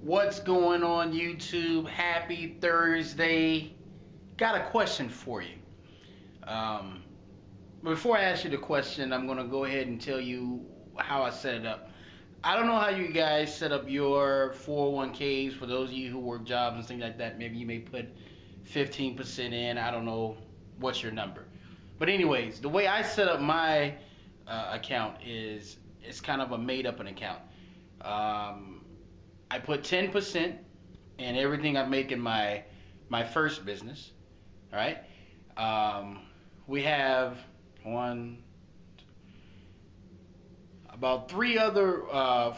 What's going on YouTube? Happy Thursday. Got a question for you. Um, Before I ask you the question, I'm going to go ahead and tell you how I set it up. I don't know how you guys set up your 401ks. For those of you who work jobs and things like that, maybe you may put 15% in. I don't know what's your number. But anyways, the way I set up my account is it's kind of a made up an account. I put 10% in everything I make in my first business. All right. We have about three other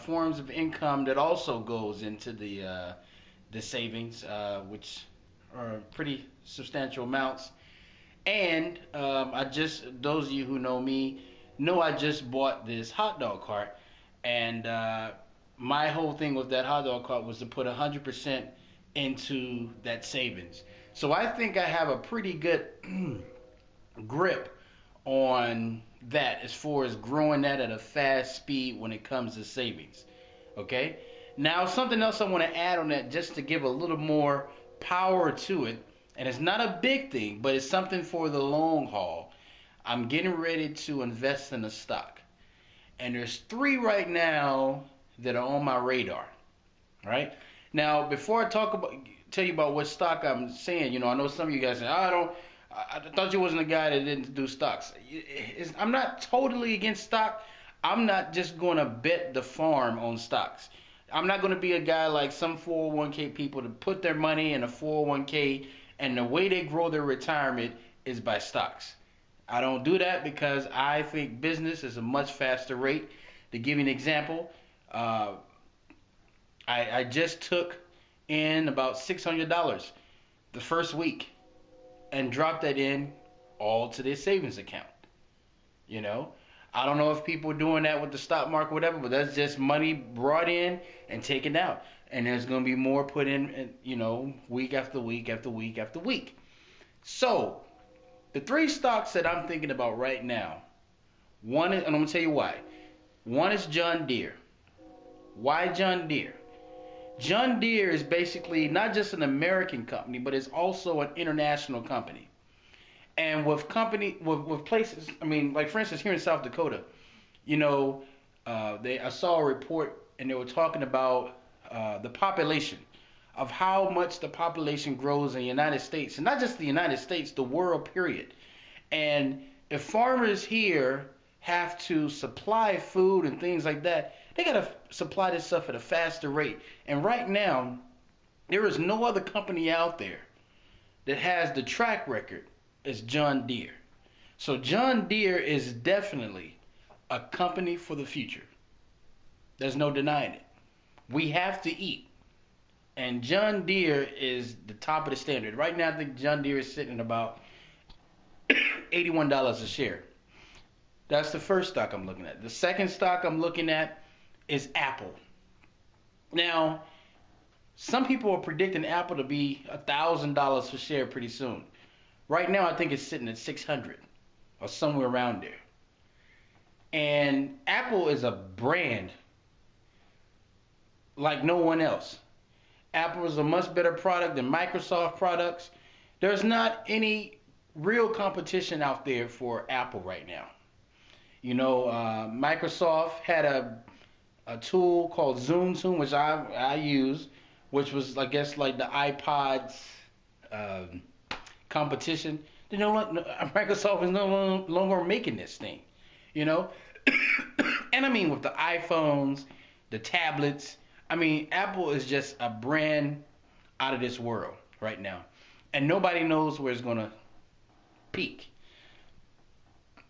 forms of income that also goes into the savings, which are pretty substantial amounts. And those of you who know me know I just bought this hot dog cart, and my whole thing with that hot dog cart was to put 100% into that savings. So I think I have a pretty good grip on that as far as growing that at a fast speed when it comes to savings. Okay? Now, something else I want to add on that just to give a little more power to it, and it's not a big thing, but it's something for the long haul. I'm getting ready to invest in a stock. And there's three right now that are on my radar. Right? Now, before I tell you about what stock I'm saying, I know some of you guys say, I thought you wasn't a guy that didn't do stocks. I'm not totally against stock. I'm not just going to bet the farm on stocks. I'm not going to be a guy like some 401k people to put their money in a 401k and the way they grow their retirement is by stocks. I don't do that because I think business is a much faster rate. To give you an example, I just took in about $600 the first week and dropped that in all to their savings account. I don't know if people are doing that with the stock market or whatever, but that's just money brought in and taken out. And there's going to be more put in, week after week after week after week. So, the three stocks that I'm thinking about right now, one is, and I'm going to tell you why. One is John Deere. Why John Deere? John Deere is basically not just an American company, but it's also an international company. And with places, like for instance, here in South Dakota, I saw a report and they were talking about the population, of how much the population grows in the United States, and not just the United States, the world, period. And if farmers here have to supply food and things like that, they got to supply this stuff at a faster rate. And right now, there is no other company out there that has the track record as John Deere. So John Deere is definitely a company for the future. There's no denying it. We have to eat. And John Deere is the top of the standard. Right now, I think John Deere is sitting at about $81 a share. That's the first stock I'm looking at. The second stock I'm looking at is Apple. Now, some people are predicting Apple to be $1,000 per share pretty soon. Right now, I think it's sitting at $600 or somewhere around there. And Apple is a brand like no one else. Apple is a much better product than Microsoft products. There's not any real competition out there for Apple right now. Microsoft had a tool called Zoom, which I use, which was, I guess, like the iPod's competition. Microsoft is no longer making this thing, And with the iPhones, the tablets, Apple is just a brand out of this world right now. And nobody knows where it's going to peak.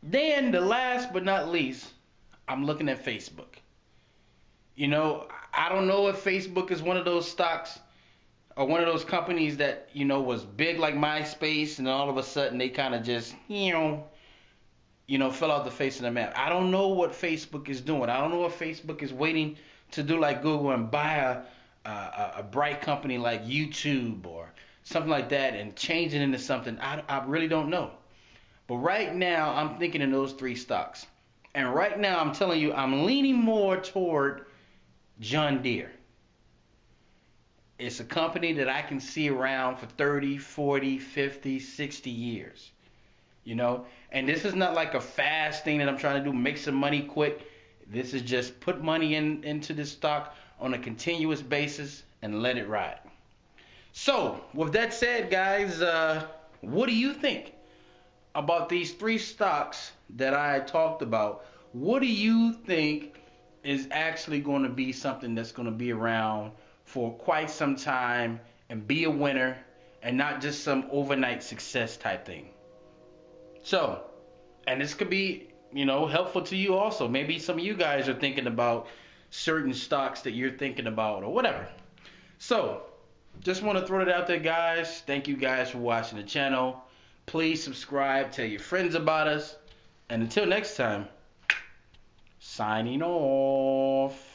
Then, the last but not least, I'm looking at Facebook. I don't know if Facebook is one of those stocks or one of those companies that, was big like MySpace and all of a sudden they kind of just, fell off the face of the map. I don't know what Facebook is doing. I don't know if Facebook is waiting to do like Google and buy a bright company like YouTube or something like that and change it into something. I really don't know. But right now, I'm thinking in those three stocks. And right now, I'm telling you, I'm leaning more toward John Deere. It's a company that I can see around for 30, 40, 50, 60 years. You know, and this is not like a fast thing that I'm trying to do, make some money quick. This is just put money into this stock on a continuous basis and let it ride. So, with that said, guys, what do you think about these three stocks that I talked about? What do you think is actually going to be something that's going to be around for quite some time and be a winner and not just some overnight success type thing? So, and this could be, helpful to you also. Maybe some of you guys are thinking about certain stocks that you're thinking about or whatever. So, just want to throw it out there, guys. Thank you guys for watching the channel. Please subscribe, tell your friends about us. And until next time, signing off.